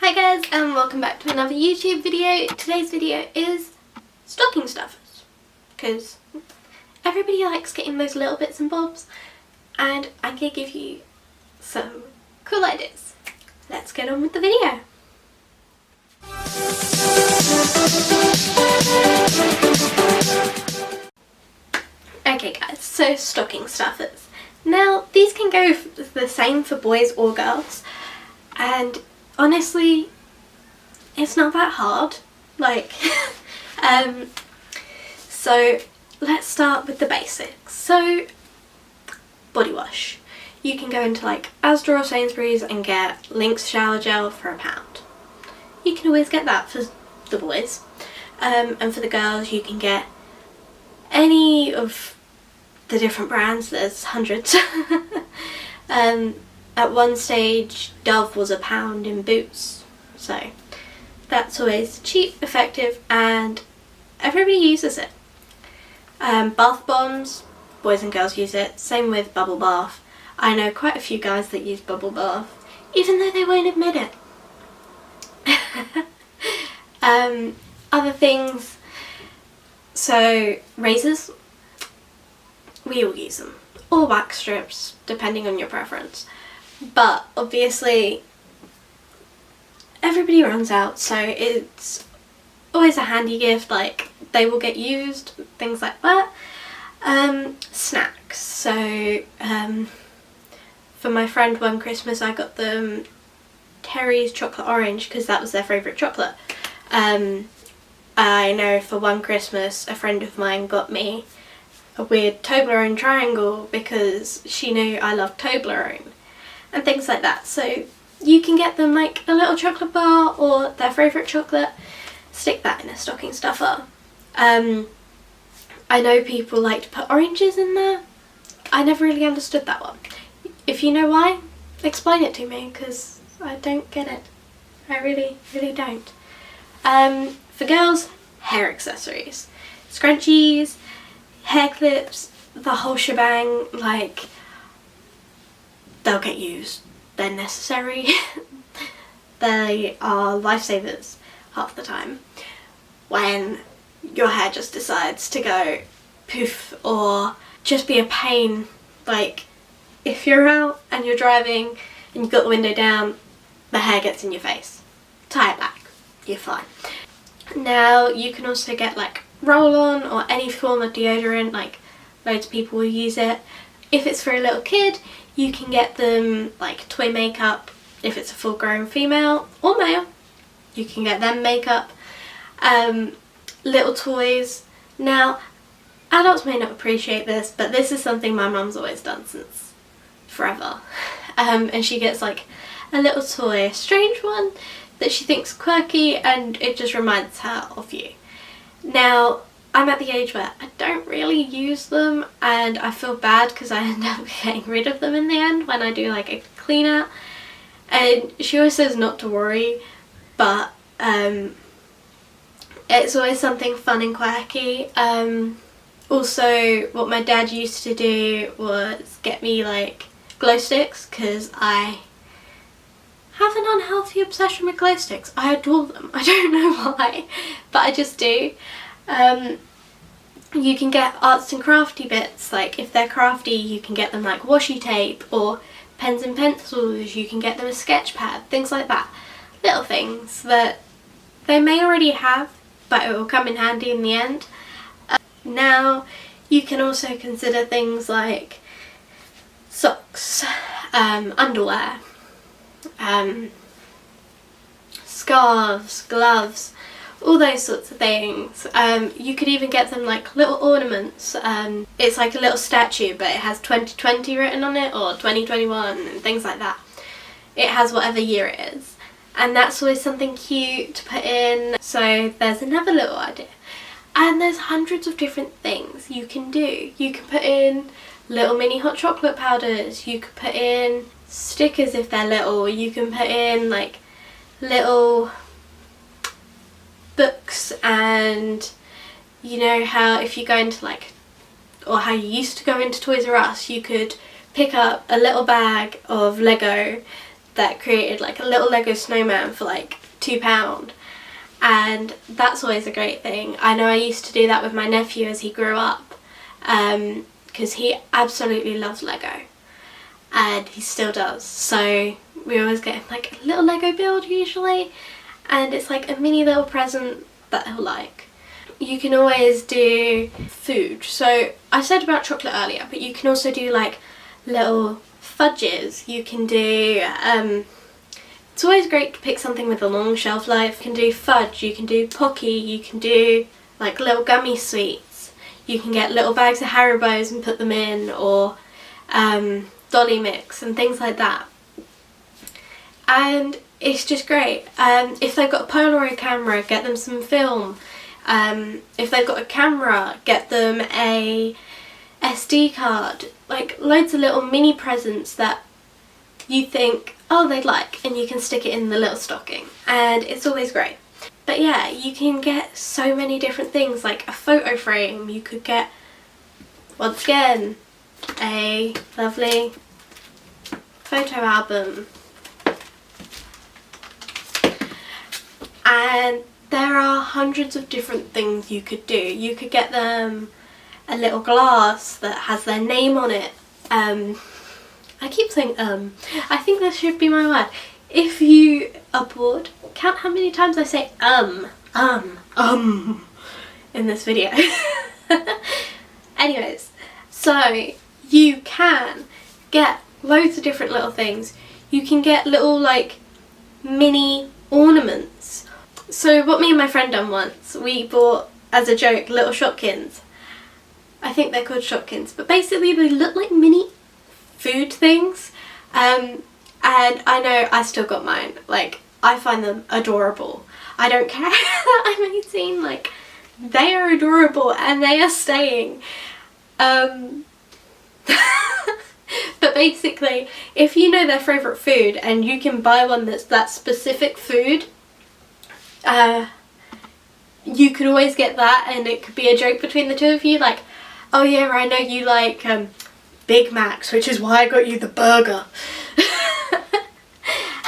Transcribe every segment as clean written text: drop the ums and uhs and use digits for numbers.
Hi guys and welcome back to another YouTube video. Today's video is stocking stuffers because everybody likes getting those little bits and bobs and I'm going to give you some cool ideas. Let's get on with the video. Okay guys, so stocking stuffers. Now these can go the same for boys or girls, and honestly it's not that hard, so let's start with the basics. So body wash, you can go into like Asda or Sainsbury's and get Lynx shower gel for £1. You can always get that for the boys, and for the girls you can get any of the different brands. There's hundreds. At one stage Dove was £1 in Boots, so that's always cheap, effective, and everybody uses it. Bath bombs, boys and girls use it, same with bubble bath. I know quite a few guys that use bubble bath, even though they won't admit it. Other things, so razors, we all use them, or wax strips depending on your preference, but obviously everybody runs out, so it's always a handy gift, like they will get used, things like that. Snacks, so for my friend one Christmas I got them Terry's chocolate orange because that was their favourite chocolate. I know for one Christmas a friend of mine got me a weird Toblerone triangle because she knew I loved Toblerone and things like that. So you can get them like a little chocolate bar or their favourite chocolate, stick that in a stocking stuffer. I know people like to put oranges in there. I never really understood that one. If you know why, explain it to me because I don't get it. I really don't. For girls, hair accessories, scrunchies, hair clips, the whole shebang, like they'll get used, they're necessary. They are lifesavers half the time when your hair just decides to go poof or just be a pain. Like if you're out and you're driving and you've got the window down, the hair gets in your face, tie it back, you're fine. Now you can also get like roll-on or any form of deodorant, like loads of people will use it. If it's for a little kid, you can get them like toy makeup. If it's a full-grown female or male, you can get them makeup. Little toys. Now adults may not appreciate this, but this is something my mum's always done since forever. And she gets like a little toy, a strange one that she thinks quirky, and it just reminds her of you. Now I'm at the age where I don't really use them and I feel bad because I end up getting rid of them in the end when I do like a clean out, and she always says not to worry, but it's always something fun and quirky. Also what my dad used to do was get me like glow sticks because I have an unhealthy obsession with glow sticks. I adore them. I don't know why, but I just do. You can get arts and crafty bits, like if they're crafty you can get them like washi tape, or pens and pencils, you can get them a sketch pad, things like that. Little things that they may already have but it will come in handy in the end. Now you can also consider things like socks, underwear, scarves, gloves, all those sorts of things. You could even get them like little ornaments. It's like a little statue but it has 2020 written on it or 2021 and things like that. It has whatever year it is, and that's always something cute to put in. So there's another little idea. And there's hundreds of different things you can do. You can put in little mini hot chocolate powders, you could put in stickers if they're little, you can put in like little books, and you know how if you go into like, or how you used to go into Toys R Us, you could pick up a little bag of Lego that created like a little Lego snowman for like £2, and that's always a great thing. I know I used to do that with my nephew as he grew up, because he absolutely loves Lego, and he still does, so we always get him like a little Lego build usually, and it's like a mini little present that he'll like. You can always do food. So I said about chocolate earlier, but you can also do like little fudges. You can do, it's always great to pick something with a long shelf life. You can do fudge, you can do Pocky, you can do like little gummy sweets. You can get little bags of Haribos and put them in, or Dolly Mix and things like that. And it's just great. If they've got a Polaroid camera, get them some film. If they've got a camera, get them a SD card. Like loads of little mini presents that you think, oh, they'd like, and you can stick it in the little stocking, and it's always great. But yeah, you can get so many different things, like a photo frame. You could get, once again, a lovely photo album. And there are hundreds of different things you could do. You could get them a little glass that has their name on it. I keep saying I think that should be my word. If you are bored, count how many times I say in this video. Anyways, so you can get loads of different little things. You can get little like mini ornaments. So what me and my friend done once, we bought, as a joke, little Shopkins. I think they're called Shopkins, but basically they look like mini food things. And I know I still got mine. Like, I find them adorable. I don't care that I'm 18, like, they are adorable and they are staying. But basically, if you know their favourite food and you can buy one that's that specific food, you could always get that, and it could be a joke between the two of you, like, oh yeah, I know you like Big Macs, which is why I got you the burger.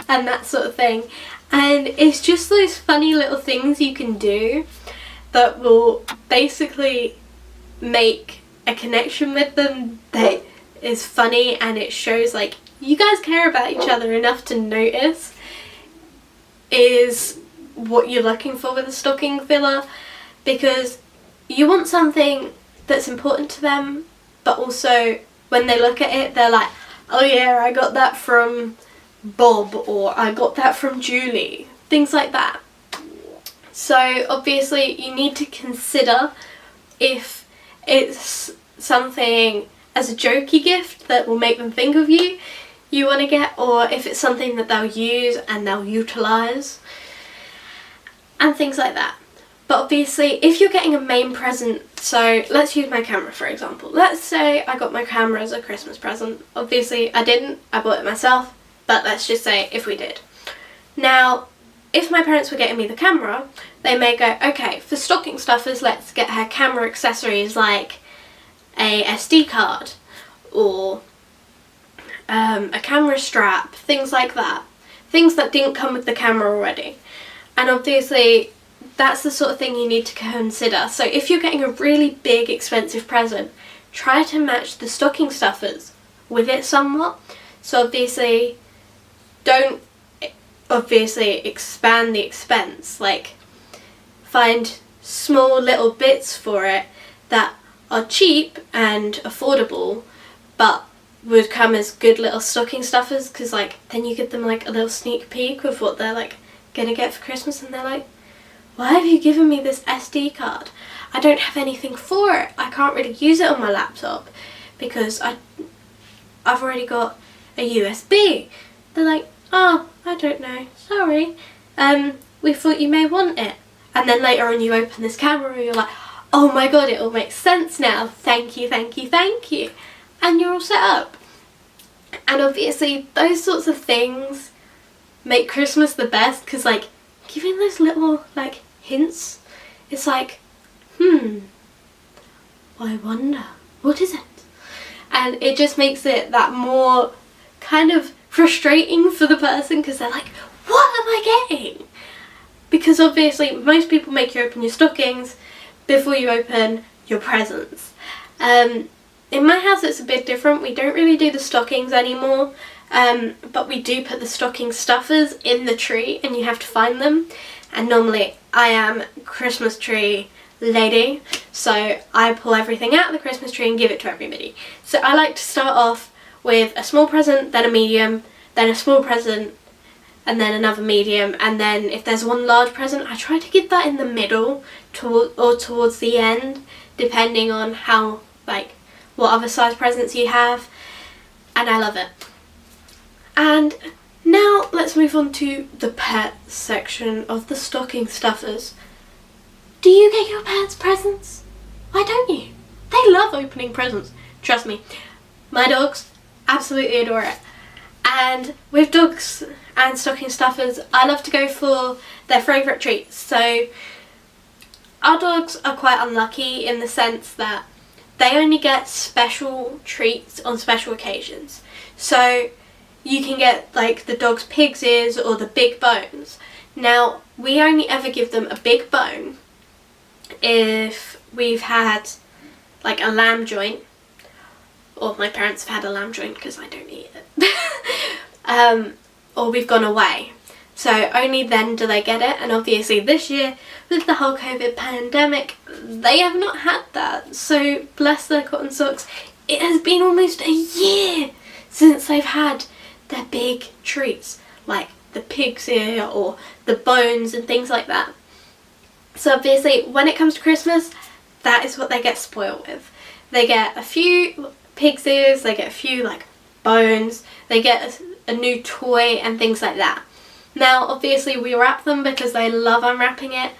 And that sort of thing. And it's just those funny little things you can do that will basically make a connection with them that is funny, and it shows like you guys care about each other enough to notice is what you're looking for with a stocking filler, because you want something that's important to them, but also when they look at it they're like, oh yeah, I got that from Bob, or I got that from Julie, things like that. So obviously you need to consider if it's something as a jokey gift that will make them think of you, you want to get, or if it's something that they'll use and they'll utilise, and things like that. But obviously if you're getting a main present, so let's use my camera for example. Let's say I got my camera as a Christmas present. Obviously I didn't, I bought it myself, but let's just say if we did. Now, if my parents were getting me the camera, they may go, okay, for stocking stuffers, let's get her camera accessories like a SD card or a camera strap, things like that. Things that didn't come with the camera already. And obviously that's the sort of thing you need to consider. So if you're getting a really big expensive present, try to match the stocking stuffers with it somewhat. So obviously don't expand the expense, like find small little bits for it that are cheap and affordable but would come as good little stocking stuffers, because like then you give them like a little sneak peek of what they're like gonna get for Christmas, and they're like, why have you given me this SD card? I don't have anything for it. I can't really use it on my laptop because I've already got a USB. They're like, oh, I don't know, sorry. We thought you may want it. And then later on you open this camera and you're like, oh my god, it all makes sense now. Thank you, thank you, thank you. And you're all set up. And obviously those sorts of things make Christmas the best, because like giving those little like hints, it's like, I wonder, what is it? And it just makes it that more kind of frustrating for the person because they're like, what am I getting? Because obviously most people make you open your stockings before you open your presents. In my house it's a bit different. We don't really do the stockings anymore, but we do put the stocking stuffers in the tree and you have to find them. And normally I am Christmas tree lady, so I pull everything out of the Christmas tree and give it to everybody. So I like to start off with a small present, then a medium, then a small present, and then another medium, and then if there's one large present I try to give that in the middle or towards the end, depending on how, like, what other size presents you have, and I love it. And now let's move on to the pet section of the stocking stuffers. Do you get your pets presents? Why don't you? They love opening presents. Trust me, my dogs absolutely adore it. And with dogs and stocking stuffers, I love to go for their favourite treats. So our dogs are quite unlucky in the sense that they only get special treats on special occasions. So you can get like the dog's pig's ears or the big bones. Now we only ever give them a big bone if we've had like a lamb joint, or my parents have had a lamb joint because I don't eat it, or we've gone away. So only then do they get it, and obviously this year with the whole COVID pandemic they have not had that, so bless their cotton socks, it has been almost a year since they've had their big treats like the pig's ear or the bones and things like that. So obviously when it comes to Christmas, that is what they get spoiled with. They get a few pig's ears, they get a few like bones, they get a new toy and things like that. Now obviously we wrap them because they love unwrapping it,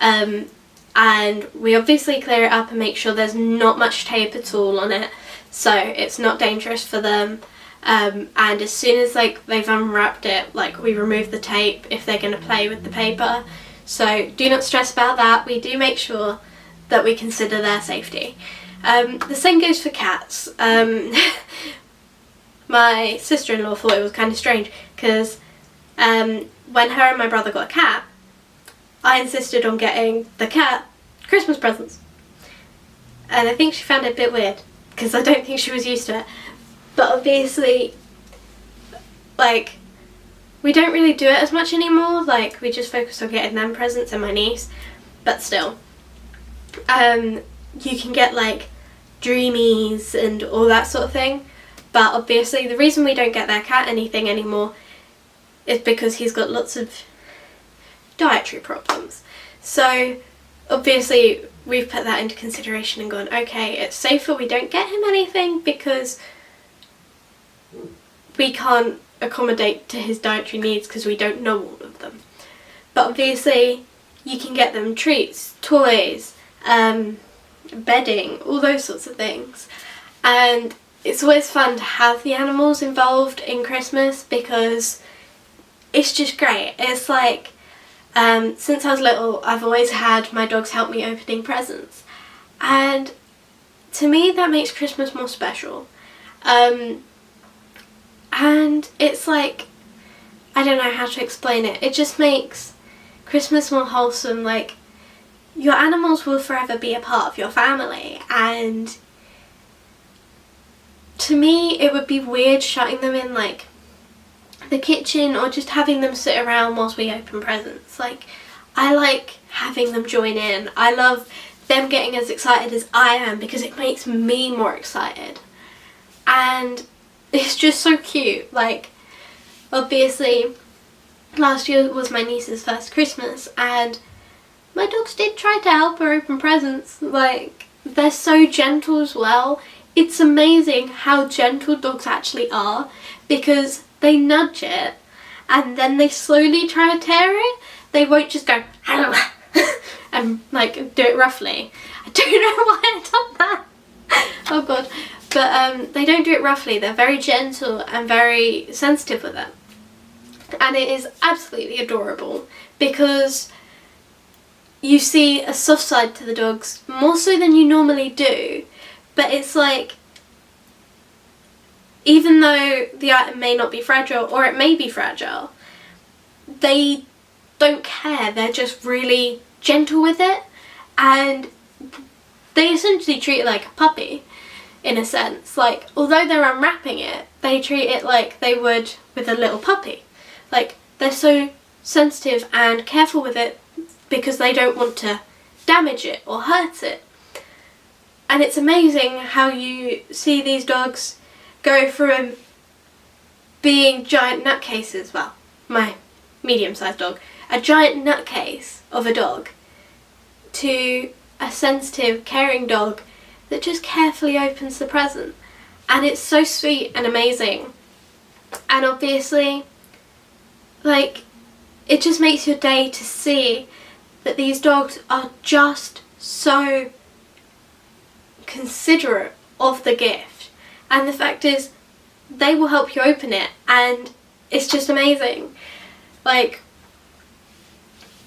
and we obviously clear it up and make sure there's not much tape at all on it, so it's not dangerous for them. And as soon as like they've unwrapped it, like we remove the tape if they're going to play with the paper. So do not stress about that. We do make sure that we consider their safety. The same goes for cats. My sister-in-law thought it was kind of strange because when her and my brother got a cat, I insisted on getting the cat Christmas presents. And I think she found it a bit weird because I don't think she was used to it. But obviously, like, we don't really do it as much anymore. Like, we just focus on getting them presents and my niece. But still, you can get like dreamies and all that sort of thing. But obviously the reason we don't get their cat anything anymore is because he's got lots of dietary problems. So obviously we've put that into consideration and gone, okay, it's safer we don't get him anything because we can't accommodate to his dietary needs because we don't know all of them. But obviously you can get them treats, toys, bedding, all those sorts of things. And it's always fun to have the animals involved in Christmas because it's just great. It's like, since I was little, I've always had my dogs help me opening presents. And to me, that makes Christmas more special. And it's like, I don't know how to explain it. It just makes Christmas more wholesome. Like, your animals will forever be a part of your family, and to me it would be weird shutting them in like the kitchen or just having them sit around whilst we open presents. Like, I like having them join in. I love them getting as excited as I am because it makes me more excited. And it's just so cute. Like, obviously last year was my niece's first Christmas and my dogs did try to help her open presents. Like, they're so gentle as well. It's amazing how gentle dogs actually are because they nudge it and then they slowly try to tear it. They won't just go and like do it roughly. I don't know why I've done that. Oh god. But they don't do it roughly. They're very gentle and very sensitive with it. And it is absolutely adorable because you see a soft side to the dogs more so than you normally do. But it's like, even though the item may not be fragile, or it may be fragile, they don't care. They're just really gentle with it, and they essentially treat it like a puppy, in a sense. Like, although they're unwrapping it, they treat it like they would with a little puppy. Like, they're so sensitive and careful with it because they don't want to damage it or hurt it. And it's amazing how you see these dogs go from being giant nutcases, well, my medium-sized dog, a giant nutcase of a dog, to a sensitive, caring dog that just carefully opens the present. And it's so sweet and amazing. And obviously, like, it just makes your day to see that these dogs are just so considerate of the gift. And the fact is, they will help you open it, and it's just amazing. Like,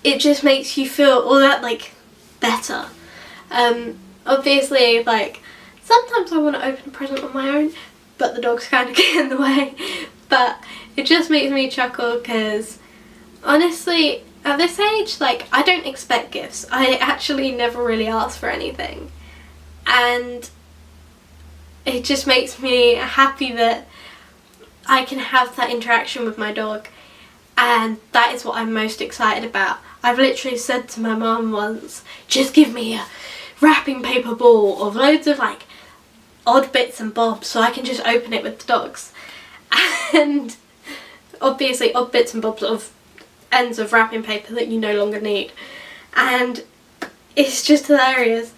it just makes you feel all that, like, better. Obviously, like, sometimes I want to open a present on my own, but the dogs kind of get in the way. But it just makes me chuckle because, honestly, at this age, like, I don't expect gifts. I actually never really ask for anything. And it just makes me happy that I can have that interaction with my dog, and that is what I'm most excited about. I've literally said to my mum once, just give me a wrapping paper ball of loads of, like, odd bits and bobs so I can just open it with the dogs. And obviously odd bits and bobs of ends of wrapping paper that you no longer need. And it's just hilarious.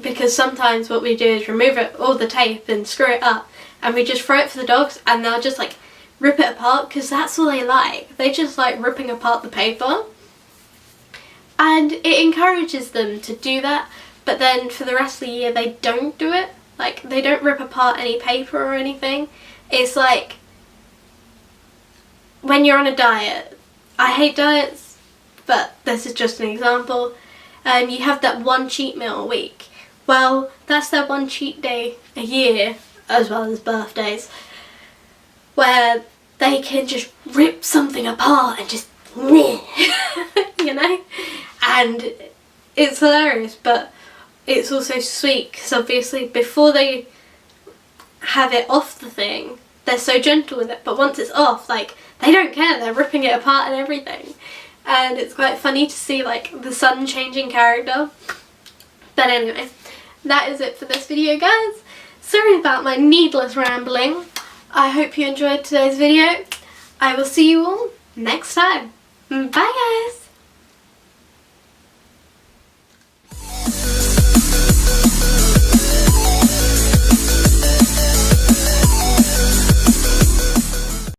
Because sometimes what we do is remove all the tape and screw it up, and we just throw it for the dogs, and they'll just, like, rip it apart, because that's all they like. They just like ripping apart the paper, and it encourages them to do that. But then for the rest of the year they don't do it. Like, they don't rip apart any paper or anything. It's like when you're on a diet. I hate diets, but this is just an example. You have that one cheat meal a week. Well, that's their one cheat day a year, as well as birthdays, where they can just rip something apart and just, you know? And it's hilarious, but it's also sweet, because obviously before they have it off the thing, they're so gentle with it, but once it's off, like, they don't care, they're ripping it apart and everything. And it's quite funny to see, like, the sun changing character. But anyway, that is it for this video, guys. Sorry about my needless rambling. I hope you enjoyed today's video. I will see you all next time. Bye, guys.